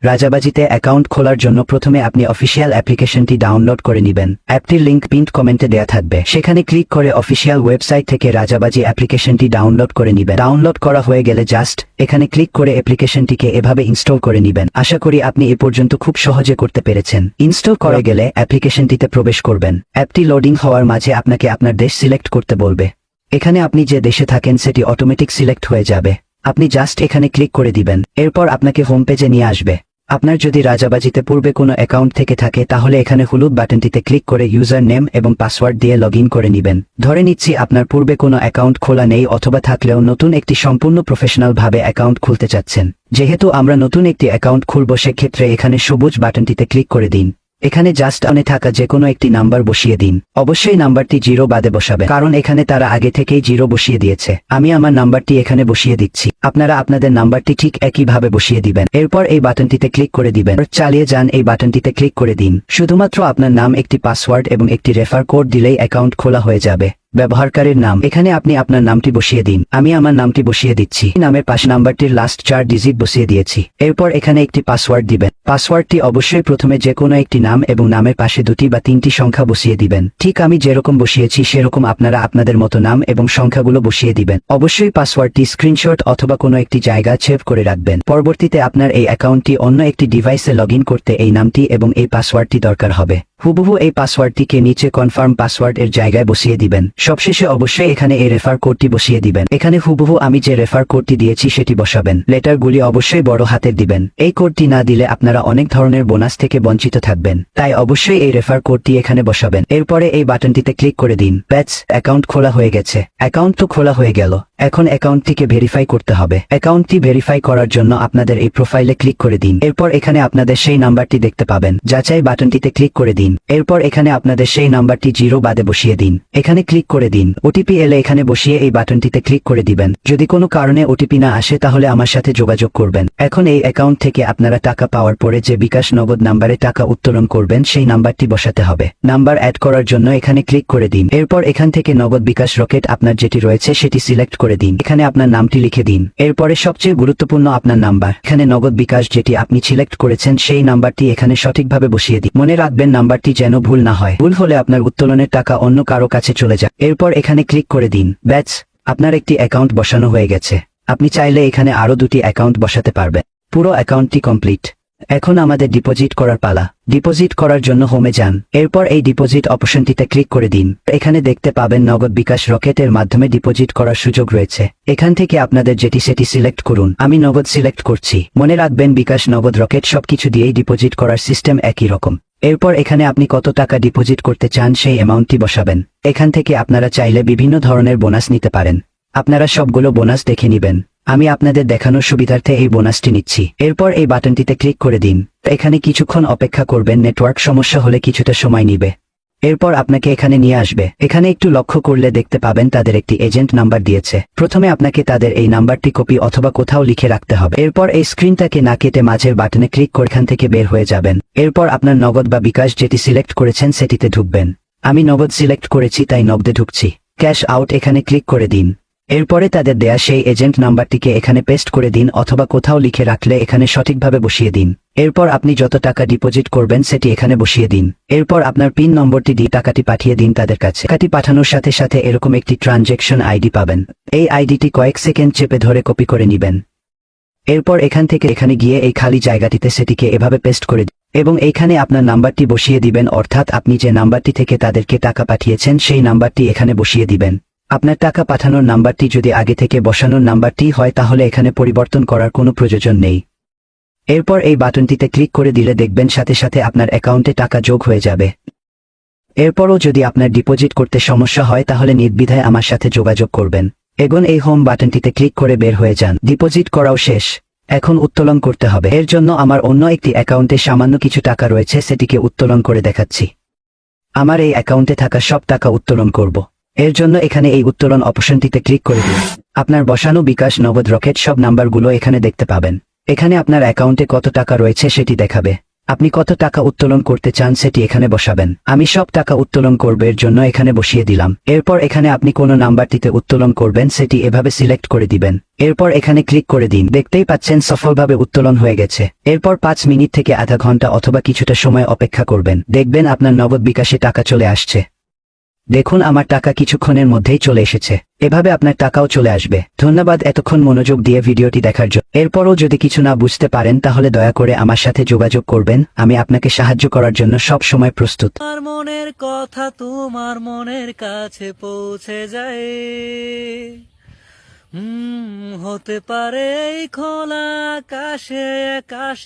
রাজাবাজিতে account খোলার জন্য প্রথমে আপনি অফিসিয়াল অ্যাপ্লিকেশনটি ডাউনলোড করে নেবেন। অ্যাপটির লিংক পিন্ড কমেন্টে দেয়া থাকবে, সেখানে ক্লিক করে অফিসিয়াল ওয়েবসাইট থেকে রাজাবাজি অ্যাপ্লিকেশনটি ডাউনলোড করে নেবেন। ডাউনলোড করা হয়ে গেলে জাস্ট এখানে ক্লিক করে অ্যাপ্লিকেশনটিকে এভাবে ইনস্টল করে নেবেন। আশা করি আপনি এ পর্যন্ত খুব সহজে করতে পেরেছেন। ইনস্টল করা গেলে অ্যাপ্লিকেশনটিতে প্রবেশ করবেন। অ্যাপটি লোডিং হওয়ার মাঝে আপনাকে আপনার দেশ সিলেক্ট করতে বলবে। এখানে আপনি যে দেশে থাকেন সেটি অটোমেটিক সিলেক্ট হয়ে যাবে। আপনি জাস্ট এখানে ক্লিক করে দিবেন। এরপর আপনাকে হোম পেজে নিয়ে আসবে। আপনার যদি রাজাবাজিতে পূর্বে কোনো অ্যাকাউন্ট থেকে থাকে তাহলে এখানে হলুদ বাটনটিতে ক্লিক করে ইউজার নেম এবং পাসওয়ার্ড দিয়ে লগ ইন করে নেবেন। ধরে নিচ্ছি আপনার পূর্বে কোনো অ্যাকাউন্ট খোলা নেই, অথবা থাকলেও নতুন একটি সম্পূর্ণ প্রফেশনাল ভাবে অ্যাকাউন্ট খুলতে চাচ্ছেন। যেহেতু আমরা নতুন একটি অ্যাকাউন্ট খুলব, সেক্ষেত্রে এখানে সবুজ বাটনটিতে ক্লিক করে দিন। এখানে জাস্ট অনে থাকা যে কোনো একটি নাম্বার বসিয়ে দিন। অবশ্যই নাম্বারটি 0 বাদে বসাবে, কারণ এখানে তারা আগে থেকেই 0 বসিয়ে দিয়েছে। আমি আমার নাম্বারটি এখানে বসিয়ে দিচ্ছি। আপনারা আপনাদের নাম্বারটি ঠিক একইভাবে বসিয়ে দিবেন। এরপর এই বাটনটিতে ক্লিক করে দিবেন। চালিয়ে যান এই বাটনটিতে ক্লিক করে দিন। শুধুমাত্র আপনার নাম, একটি পাসওয়ার্ড এবং একটি রেফার কোড দিলেই অ্যাকাউন্ট খোলা হয়ে যাবে। ব্যবহারকারীর নাম, এখানে আপনি আপনার নামটি বসিয়ে দিন। আমি আমার নামটি বসিয়ে দিচ্ছি। নামের পাশে নাম্বারটির লাস্ট 4 ডিজিট বসিয়ে দিয়েছি। এরপর এখানে একটি পাসওয়ার্ড দিবেন। পাসওয়ার্ডটি অবশ্যই প্রথমে যে কোনো একটি নাম এবং নামের পাশে 2টি বা 3টি সংখ্যা বসিয়ে দিবেন। ঠিক আমি যেরকম বসিয়েছি সেরকম আপনারা আপনাদের মতো নাম এবং সংখ্যাগুলো বসিয়ে দিবেন। অবশ্যই পাসওয়ার্ডটি স্ক্রিনশট অথবা কোনো একটি জায়গা সেভ করে রাখবেন। পরবর্তীতে আপনার এই অ্যাকাউন্টটি অন্য একটি ডিভাইসে লগ ইন করতে এই নামটি এবং এই পাসওয়ার্ডটি দরকার হবে। হুবহু এই পাসওয়ার্ডটিকে নিচে কনফার্ম পাসওয়ার্ড এর জায়গায় বসিয়ে দিবেন। সবশেষে অবশ্যই এখানে এই রেফার কোডটি বসিয়ে দিবেন। এখানে হুবহু আমি যে রেফার কোডটি দিয়েছি সেটি বসাবেন। লেটারগুলি অবশ্যই বড় হাতের দিবেন। এই কোডটি না দিলে আপনারা অনেক ধরনের বোনাস থেকে বঞ্চিত থাকবেন, তাই অবশ্যই এই রেফার কোডটি এখানে বসাবেন। এরপরে এই বাটনটিতে ক্লিক করে দিন। ব্যাস, অ্যাকাউন্ট খোলা হয়ে গেছে। অ্যাকাউন্ট তো খোলা হয়ে গেল, এখন অ্যাকাউন্টটিকে ভেরিফাই করতে হবে। অ্যাকাউন্টটি ভেরিফাই করার জন্য আপনাদের এই প্রোফাইলে ক্লিক করে দিন। এরপর এখানে আপনাদের সেই নাম্বারটি দেখতে পাবেন। যাচাই বাটনটিতে ক্লিক করে দিন। এরপর এখানে আপনাদের সেই নাম্বারটি 0 বাদে বসিয়ে দিন। এখানে ক্লিক করে দিন। ওটিপি এলে এখানে বসিয়ে এই বাটনটিতে ক্লিক করে দিবেন। যদি কোনো কারণে ওটিপি না আসে তাহলে আমার সাথে যোগাযোগ করবেন। এখন এই অ্যাকাউন্ট থেকে আপনারা টাকা পাওয়ার পরে যে বিকাশ নগদ নাম্বারে টাকা উত্তোলন করবেন সেই নাম্বারটি বসাতে হবে। নাম্বার অ্যাড করার জন্য এখানে ক্লিক করে দিন। এরপর এখান থেকে নগদ বিকাশ রকেট আপনার যেটি রয়েছে সেটি সিলেক্ট করে দিন। এখানে আপনার নামটি লিখে দিন। এরপরে সবচেয়ে গুরুত্বপূর্ণ আপনার নাম্বার। এখানে নগদ বিকাশ যেটি আপনি সিলেক্ট করেছেন সেই নাম্বারটি এখানে সঠিকভাবে বসিয়ে দিন। মনে রাখবেন নাম্বারটি যেন ভুল না হয়। ভুল হলে আপনার উত্তোলনের টাকা অন্য কারো কাছে চলে যায়। এরপর এখানে ক্লিক করে দিন। ব্যাস, আপনার একটি অ্যাকাউন্ট বসানো হয়ে গেছে। আপনি চাইলে এখানে আরো 2টি অ্যাকাউন্ট বসাতে পারবেন। পুরো অ্যাকাউন্টটি কমপ্লিট। এখন আমাদের ডিপোজিট করার পালা। ডিপোজিট করার জন্য হোমে যান। এরপর এই ডিপোজিট অপশনটিতে ক্লিক করে দিন। এখানে দেখতে পাবেন নগদ বিকাশ রকেটের মাধ্যমে ডিপোজিট করার সুযোগ রয়েছে। এখান থেকে আপনাদের যেটি সেটি সিলেক্ট করুন। আমি নগদ সিলেক্ট করছি। মনে রাখবেন বিকাশ, নগদ, রকেট সবকিছু দিয়েই ডিপোজিট করার সিস্টেম একই রকম। এরপর এখানে আপনি কত টাকা ডিপোজিট করতে চান সেই অ্যামাউন্টটি বসাবেন। এখান থেকে আপনারা চাইলে বিভিন্ন ধরনের বোনাস নিতে পারেন। আপনারা সবগুলো বোনাস দেখে নেবেন। আমি আপনাদের দেখানোর সুবিধার্থে এই বোনাসটি নিচ্ছি। এরপর এই বাটনটিতে ক্লিক করে দিন। এখানে কিছুক্ষণ অপেক্ষা করবেন। নেটওয়ার্ক সমস্যা হলে কিছুটা সময় নিবে। এরপর আপনাকে এখানে নিয়ে আসবে। এখানে একটু লক্ষ্য করলে দেখতে পাবেন তাদের একটি এজেন্ট নাম্বার দিয়েছে। প্রথমে আপনাকে তাদের এই নাম্বারটি কপি অথবা কোথাও লিখে রাখতে হবে। এরপর এই স্ক্রিনটাকে না কেটে মাঝের বাটনে ক্লিক করে এখান থেকে বের হয়ে যাবেন। এরপর আপনার নগদ বা বিকাশ যেটি সিলেক্ট করেছেন সেটিতে ঢুকবেন। আমি নগদ সিলেক্ট করেছি তাই নগদে ঢুকছি। ক্যাশ আউট এখানে ক্লিক করে দিন। এরপরে তাদের দেয়া সেই এজেন্ট নাম্বারটিকে এখানে পেস্ট করে দিন অথবা কোথাও লিখে রাখলে এখানে সঠিকভাবে বসিয়ে দিন। এরপর আপনি যত টাকা ডিপোজিট করবেন সেটি এখানে বসিয়ে দিন। এরপর আপনার পিন নম্বরটি দিয়ে টাকাটি পাঠিয়ে দিন তাদের কাছে। টাকাটি পাঠানোর সাথে সাথে এরকম একটি ট্রানজ্যাকশন আইডি পাবেন। এই আইডিটি কয়েক সেকেন্ড চেপে ধরে কপি করে নেবেন। এরপর এখান থেকে এখানে গিয়ে এই খালি জায়গাটিতে সেটিকে এভাবে পেস্ট করে দিন এবং এইখানে আপনার নাম্বারটি বসিয়ে দিবেন, অর্থাৎ আপনি যে নাম্বারটি থেকে তাদেরকে টাকা পাঠিয়েছেন সেই নাম্বারটি এখানে বসিয়ে দিবেন। আপনার টাকা পাঠানোর নাম্বারটি যদি আগে থেকে বসানোর নাম্বারটি হয় তাহলে এখানে পরিবর্তন করার কোনো প্রয়োজন নেই। এরপর এই বাটনটিতে ক্লিক করে দিলে দেখবেন সাথে সাথে আপনার অ্যাকাউন্টে টাকা যোগ হয়ে যাবে। এরপরও যদি আপনার ডিপোজিট করতে সমস্যা হয় তাহলে নির্দ্বিধায় আমার সাথে যোগাযোগ করবেন। এখন এই হোম বাটনটিতে ক্লিক করে বের হয়ে যান। ডিপোজিট করাও শেষ। এখন উত্তোলন করতে হবে। এর জন্য আমার অন্য একটি অ্যাকাউন্টে সামান্য কিছু টাকা রয়েছে, সেটিকে উত্তোলন করে দেখাচ্ছি। আমার এই অ্যাকাউন্টে থাকা সব টাকা উত্তোলন করব। এর জন্য এখানে এই উত্তোলন অপশনটিতে ক্লিক করে দিন। আপনার বসানো বিকাশ, নগদ, রকেট সব নাম্বারগুলো এখানে দেখতে পাবেন। এখানে আপনার অ্যাকাউন্টে কত টাকা রয়েছে সেটি দেখাবে। আপনি কত টাকা উত্তোলন করতে চান সেটি এখানে বসাবেন। আমি সব টাকা উত্তোলন করবার জন্য এখানে বসিয়ে দিলাম। এরপর এখানে আপনি কোন নাম্বারটিতে উত্তোলন করবেন সেটি এভাবে সিলেক্ট করে দিবেন। এরপর এখানে ক্লিক করে দিন। দেখতেই পাচ্ছেন সফলভাবে উত্তোলন হয়ে গেছে। এরপর 5 মিনিট থেকে আধা ঘন্টা অথবা কিছুটা সময় অপেক্ষা করবেন। দেখবেন আপনার নগদ বিকাশে টাকা চলে আসছে। দেখুন আমার টাকা কিছুক্ষণের মধ্যেই চলে এসেছে। এভাবে আপনার টাকাও চলে আসবে। ধন্যবাদ এতক্ষণ মনোযোগ দিয়ে ভিডিওটি দেখার জন্য। এরপরও যদি কিছু না বুঝতে পারেন তাহলে দয়া করে আমার সাথে যোগাযোগ করবেন। আমি আপনাকে সাহায্য করার জন্য সব সময় প্রস্তুত। আমার মনের কথা তোমার মনের কাছে পৌঁছে যায়। হতে পারে এই খোলা আকাশে আকাশে